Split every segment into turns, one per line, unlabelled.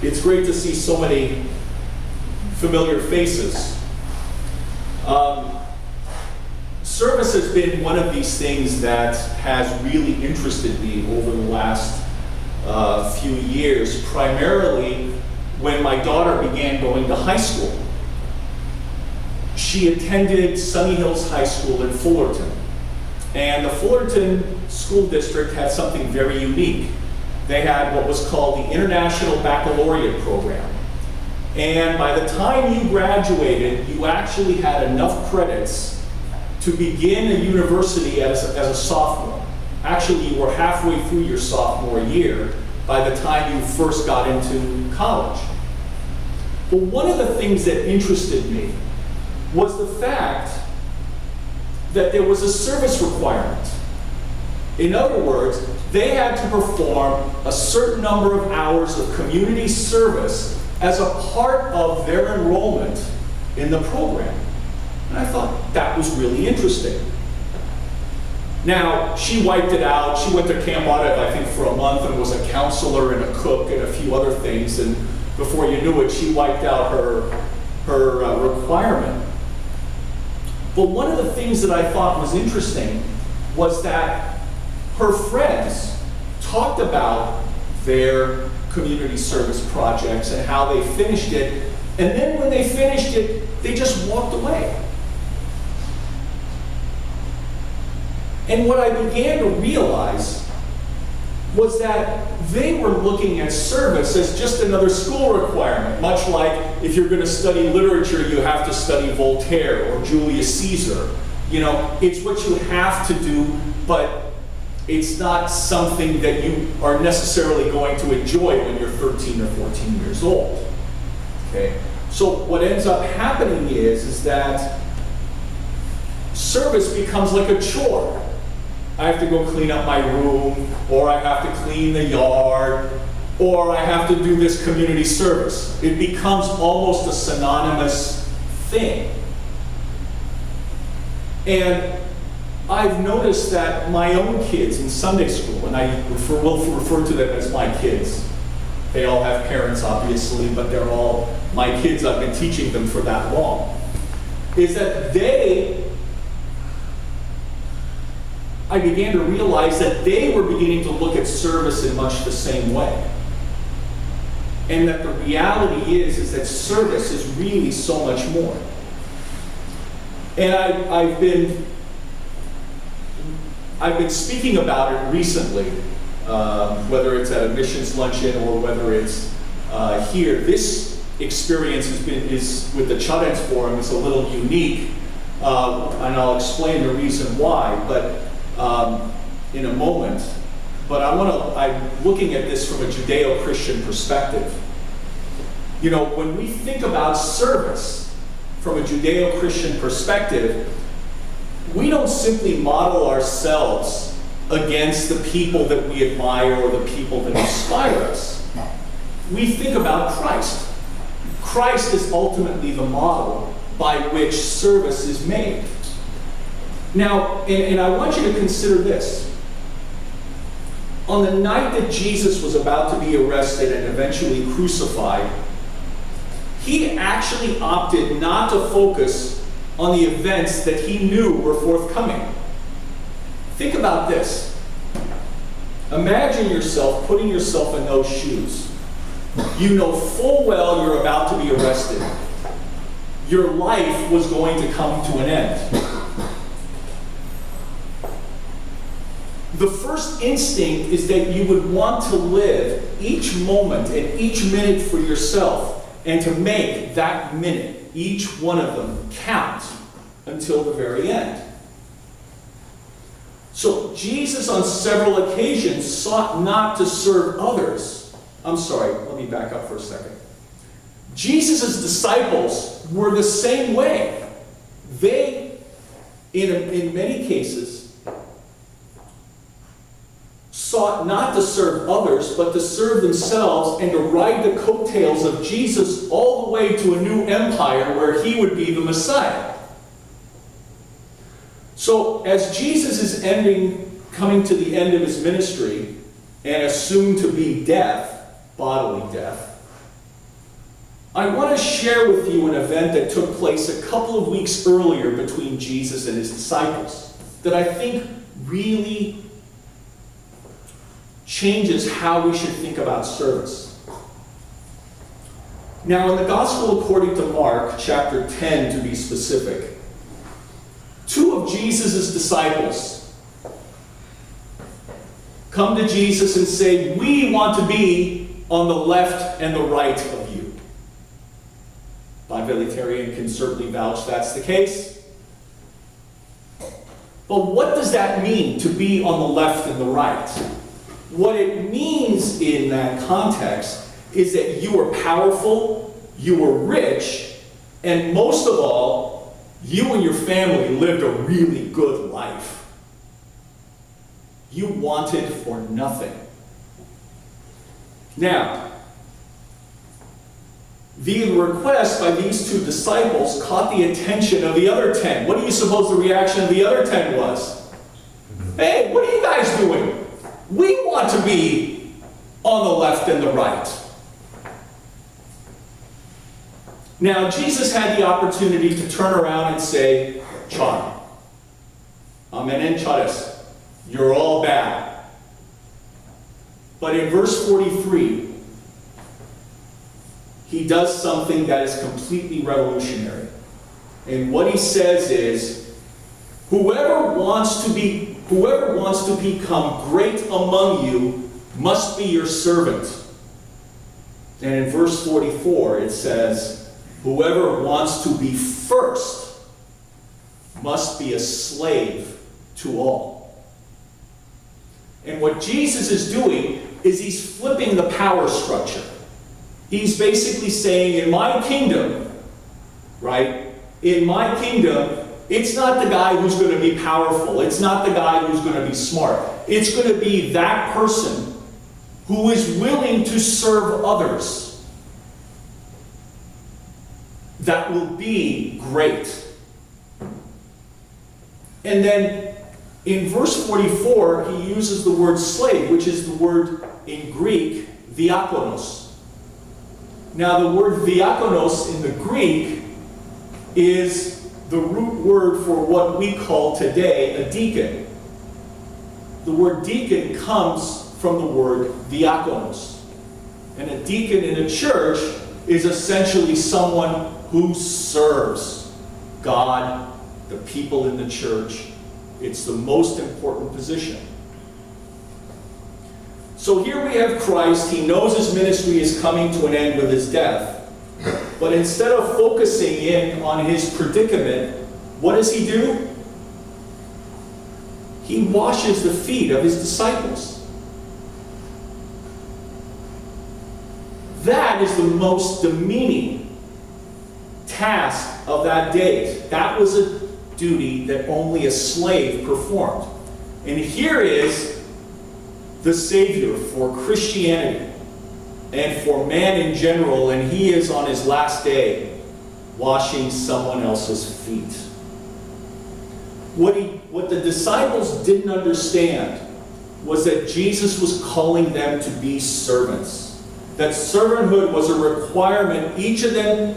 It's great to see so many familiar faces. Service has been one of these things that has really interested me over the last few years, primarily when my daughter began going to high school. She attended Sunny Hills High School in Fullerton. And the Fullerton School District had something very unique. They had what was called the International Baccalaureate Program. And by the time you graduated, you actually had enough credits to begin a university as a sophomore. Actually, you were halfway through your sophomore year by the time you first got into college. But one of the things that interested me was the fact that there was a service requirement. In other words, they had to perform a certain number of hours of community service as a part of their enrollment in the program. And I thought that was really interesting. Now, she wiped it out. She went to Camp Audit, I think, for a month and was a counselor and a cook and a few other things. And before you knew it, she wiped out her requirement. But one of the things that I thought was interesting was that her friends talked about their community service projects and how they finished it, and then when they finished it, they just walked away. And what I began to realize was that they were looking at service as just another school requirement, much like if you're going to study literature, you have to study Voltaire or Julius Caesar. You know, it's what you have to do, but it's not something that you are necessarily going to enjoy when you're 13 or 14 years old. Okay? So what ends up happening is that service becomes like a chore. I have to go clean up my room, or I have to clean the yard, or I have to do this community service. It becomes almost a synonymous thing. And I've noticed that my own kids in Sunday school, and I will refer to them as my kids. They all have parents, obviously, but they're all my kids. I've been teaching them for that long. Is that I began to realize that they were beginning to look at service in much the same way. And that the reality is that service is really so much more. And I've been speaking about it recently, whether it's at a missions luncheon or whether it's here. This experience is with the Chudens Forum is a little unique, and I'll explain the reason why, but in a moment. But I'm looking at this from a Judeo-Christian perspective. You know, when we think about service from a Judeo-Christian perspective, we don't simply model ourselves against the people that we admire or the people that inspire us. We think about Christ. Christ is ultimately the model by which service is made. Now, and I want you to consider this. On the night that Jesus was about to be arrested and eventually crucified, he actually opted not to focus on the events that he knew were forthcoming. Think about this. Imagine yourself putting yourself in those shoes. You know full well you're about to be arrested. Your life was going to come to an end. The first instinct is that you would want to live each moment and each minute for yourself and to make that minute, each one of them, count until the very end. So Jesus on several occasions sought not to serve others. I'm sorry, let me back up for a second. Jesus' disciples were the same way. They, in many cases, sought not to serve others, but to serve themselves and to ride the coattails of Jesus all the way to a new empire where he would be the Messiah. So as Jesus is coming to the end of his ministry, and assumed to be death, bodily death, I want to share with you an event that took place a couple of weeks earlier between Jesus and his disciples that I think really changes how we should think about service. Now, in the Gospel according to Mark, chapter 10 to be specific, two of Jesus' disciples come to Jesus and say, "We want to be on the left and the right of you." Biblitarian can certainly vouch that's the case. But what does that mean, to be on the left and the right? What it means in that context is that you were powerful, you were rich, and most of all, you and your family lived a really good life. You wanted for nothing. Now, the request by these two disciples caught the attention of the other 10. What do you suppose the reaction of the other 10 was? "Hey, what are you guys doing? We want to be on the left and the right." Now, Jesus had the opportunity to turn around and say, "Char, amen and charis, you're all bad." But in verse 43, he does something that is completely revolutionary. And what he says is, whoever wants to become great among you must be your servant. And in verse 44 it says, whoever wants to be first must be a slave to all. And what Jesus is doing is he's flipping the power structure. He's basically saying, in my kingdom, right? In my kingdom, it's not the guy who's going to be powerful. It's not the guy who's going to be smart. It's going to be that person who is willing to serve others that will be great. And then in verse 44, he uses the word slave, which is the word in Greek, diakonos. Now, the word diakonos in the Greek is the root word for what we call today a deacon. The word deacon comes from the word diakonos. And a deacon in a church is essentially someone who serves God, the people in the church. It's the most important position. So here we have Christ. He knows his ministry is coming to an end with his death. But instead of focusing in on his predicament, what does he do? He washes the feet of his disciples. That is the most demeaning task of that day. That was a duty that only a slave performed. And here is the Savior for Christianity and for man in general, and he is on his last day washing someone else's feet. What the disciples didn't understand was that Jesus was calling them to be servants. That servanthood was a requirement each of them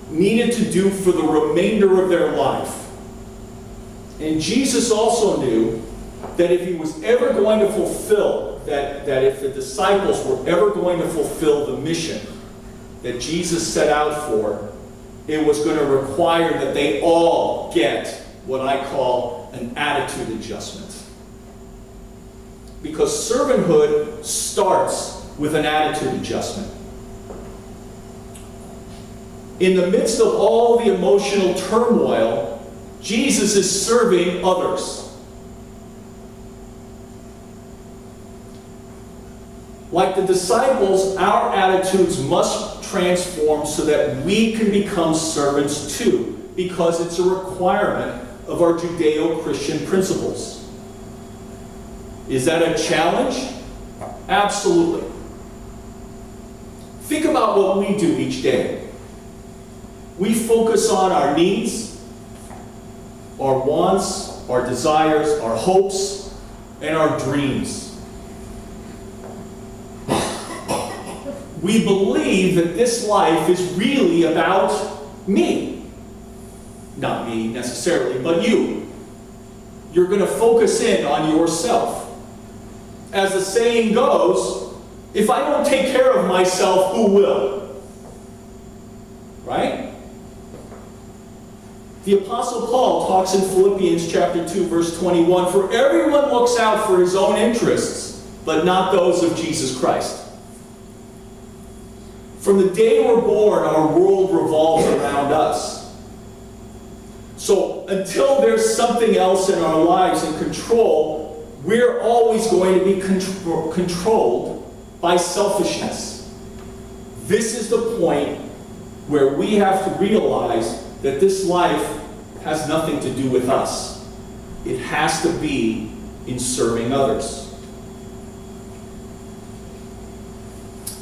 needed to do for the remainder of their life. And Jesus also knew that if he was ever going to fulfill, that if the disciples were ever going to fulfill the mission that Jesus set out for, it was going to require that they all get what I call an attitude adjustment. Because servanthood starts with an attitude adjustment. In the midst of all the emotional turmoil, Jesus is serving others. Like the disciples, our attitudes must transform so that we can become servants too, because it's a requirement of our Judeo-Christian principles. Is that a challenge? Absolutely. Think about what we do each day. We focus on our needs, our wants, our desires, our hopes, and our dreams. we believe that this life is really about me. Not me necessarily, but you. You're going to focus in on yourself. As the saying goes, if I don't take care of myself, who will? Right? The Apostle Paul talks in Philippians chapter 2, verse 21, "For everyone looks out for his own interests, but not those of Jesus Christ." From the day we're born, our world revolves around us. So until there's something else in our lives in control, we're always going to be controlled by selfishness. This is the point where we have to realize that this life has nothing to do with us. It has to be in serving others.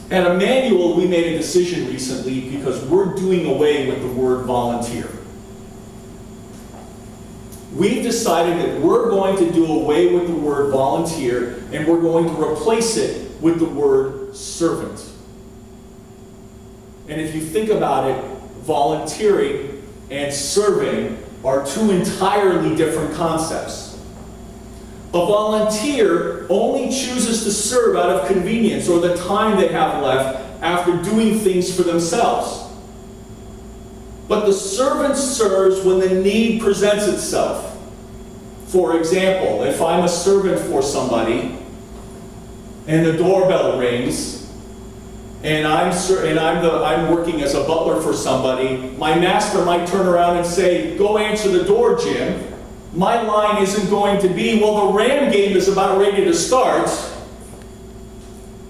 At Emmanuel, we made a decision recently because we're doing away with the word volunteer. We've decided that we're going to do away with the word volunteer and we're going to replace it with the word servant. And if you think about it, volunteering and serving are two entirely different concepts. A volunteer only chooses to serve out of convenience or the time they have left after doing things for themselves. But the servant serves when the need presents itself. For example, if I'm a servant for somebody and the doorbell rings, and I'm working as a butler for somebody, my master might turn around and say, "Go answer the door, Jim." My line isn't going to be, "Well, the Ram game is about ready to start.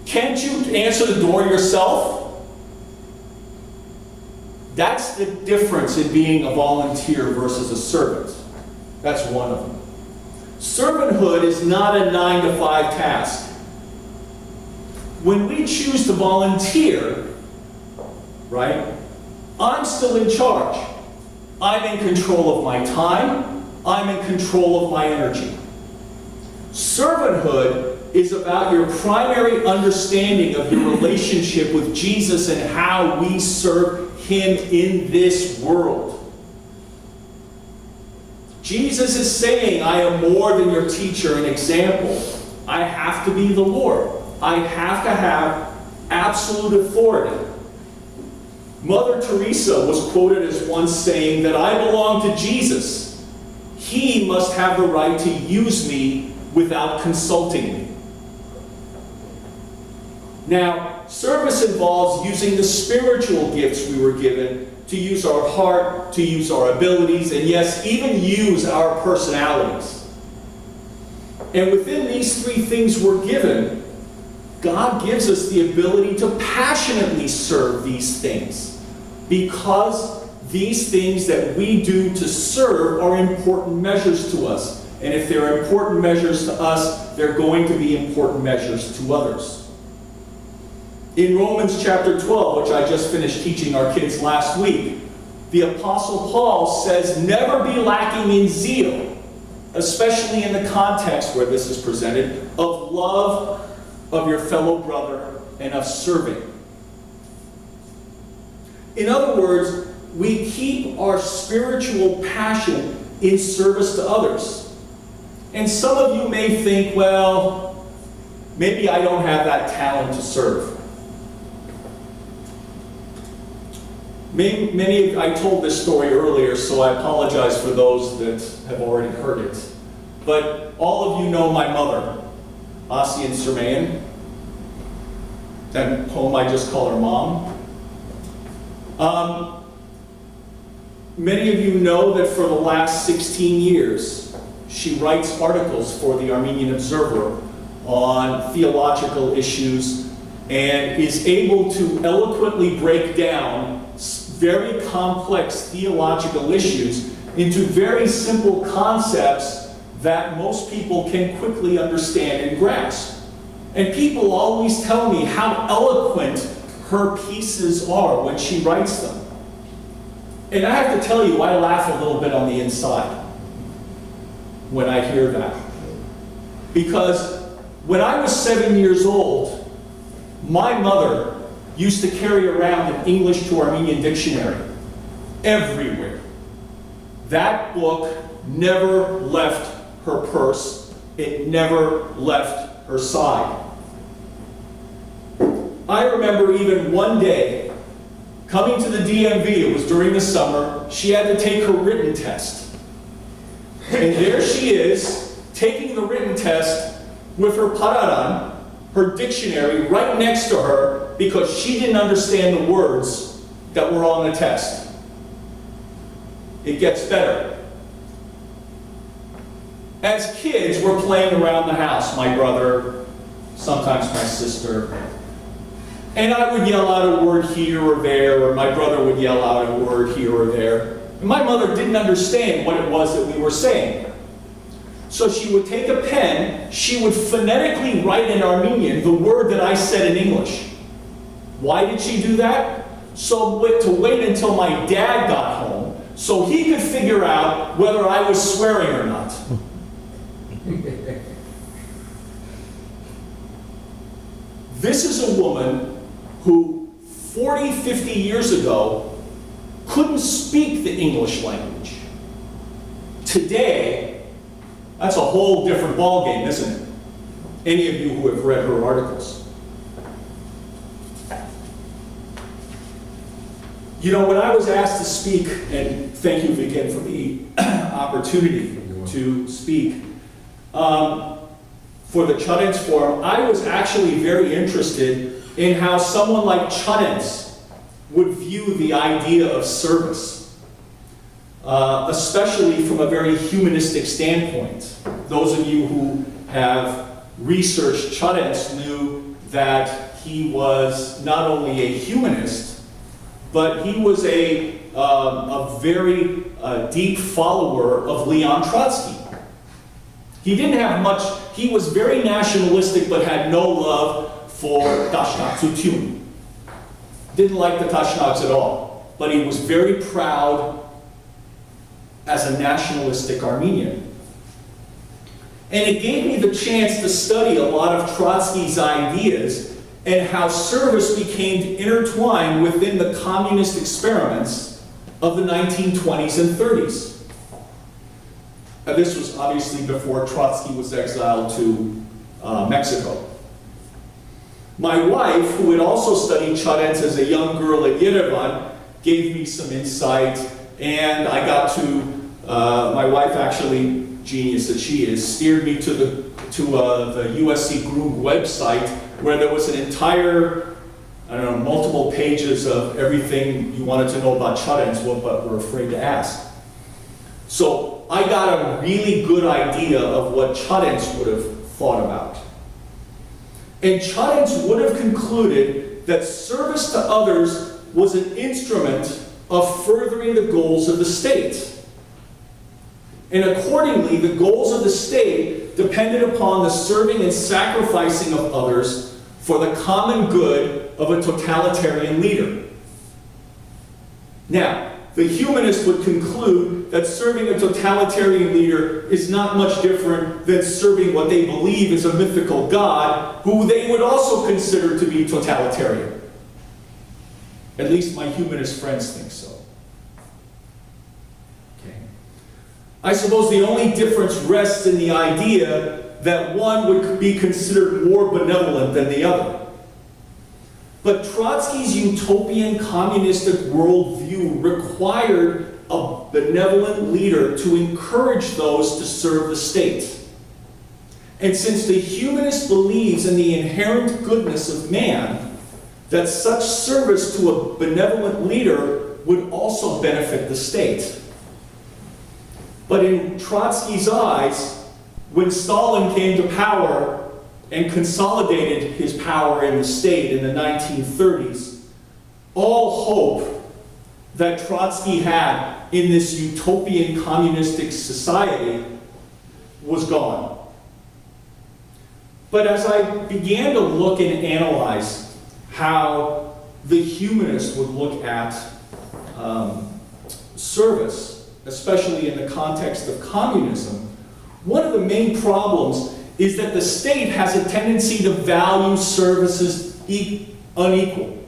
Can't you answer the door yourself?" That's the difference in being a volunteer versus a servant. That's one of them. Servanthood is not a 9-to-5 task. When we choose to volunteer, right, I'm still in charge. I'm in control of my time. I'm in control of my energy. Servanthood is about your primary understanding of your relationship with Jesus and how we serve Him in this world. Jesus is saying, "I am more than your teacher and example. I have to be the Lord. I have to have absolute authority." Mother Teresa was quoted as once saying that I belong to Jesus. He must have the right to use me without consulting me. Now, service involves using the spiritual gifts we were given to use our heart, to use our abilities, and yes, even use our personalities. And within these three things we're given, God gives us the ability to passionately serve these things because these things that we do to serve are important measures to us. And if they're important measures to us, they're going to be important measures to others. In Romans chapter 12, which I just finished teaching our kids last week, the Apostle Paul says, "Never be lacking in zeal," especially in the context where this is presented, of love of your fellow brother and of serving. In other words, we keep our spiritual passion in service to others. And some of you may think, well, maybe I don't have that talent to serve. I told this story earlier, so I apologize for those that have already heard it. But all of you know my mother, and Surmeian. At home I just call her Mom. Many of you know that for the last 16 years, she writes articles for the Armenian Observer on theological issues and is able to eloquently break down very complex theological issues into very simple concepts that most people can quickly understand and grasp. And people always tell me how eloquent her pieces are when she writes them. And I have to tell you, I laugh a little bit on the inside when I hear that. Because when I was 7 years old, my mother used to carry around an English to Armenian dictionary everywhere. That book never left her purse. It never left her side. I remember even one day coming to the DMV, it was during the summer, she had to take her written test. And there she is, taking the written test with her pararan, her dictionary, right next to her because she didn't understand the words that were on the test. It gets better. As kids, we're playing around the house, my brother, sometimes my sister, and I would yell out a word here or there, or my brother would yell out a word here or there. And my mother didn't understand what it was that we were saying. So she would take a pen, she would phonetically write in Armenian the word that I said in English. Why did she do that? So to wait until my dad got home, so he could figure out whether I was swearing or not. This is a woman who 40, 50 years ago couldn't speak the English language. Today, that's a whole different ballgame, isn't it? Any of you who have read her articles. You know, when I was asked to speak, and thank you again for the opportunity to speak, for the Chudens Forum, I was actually very interested in how someone like Chudens would view the idea of service, especially from a very humanistic standpoint. Those of you who have researched Chudens knew that he was not only a humanist, but he was a very deep follower of Leon Trotsky. He didn't have much, he was very nationalistic but had no love for Dashnakh. Didn't like the Tashnakhs at all, but he was very proud as a nationalistic Armenian. And it gave me the chance to study a lot of Trotsky's ideas and how service became intertwined within the communist experiments of the 1920s and 30s. This was obviously before Trotsky was exiled to Mexico. My wife, who had also studied Chudens as a young girl at Yerevan, gave me some insight, and I got to, my wife actually, genius that she is, steered me to the USC Grug website, where there was an entire, I don't know, multiple pages of everything you wanted to know about Chudens, but were afraid to ask. So I got a really good idea of what Chudens would have thought about. And Chudens would have concluded that service to others was an instrument of furthering the goals of the state. And accordingly, the goals of the state depended upon the serving and sacrificing of others for the common good of a totalitarian leader. Now, the humanist would conclude that serving a totalitarian leader is not much different than serving what they believe is a mythical god, who they would also consider to be totalitarian. At least my humanist friends think so. Okay. I suppose the only difference rests in the idea that one would be considered more benevolent than the other. But Trotsky's utopian communistic worldview required a benevolent leader to encourage those to serve the state. And since the humanist believes in the inherent goodness of man, that such service to a benevolent leader would also benefit the state. But in Trotsky's eyes, when Stalin came to power and consolidated his power in the state in the 1930s, all hope that Trotsky had in this utopian communistic society was gone. But as I began to look and analyze how the humanist would look at service, especially in the context of communism, one of the main problems is that the state has a tendency to value services unequal.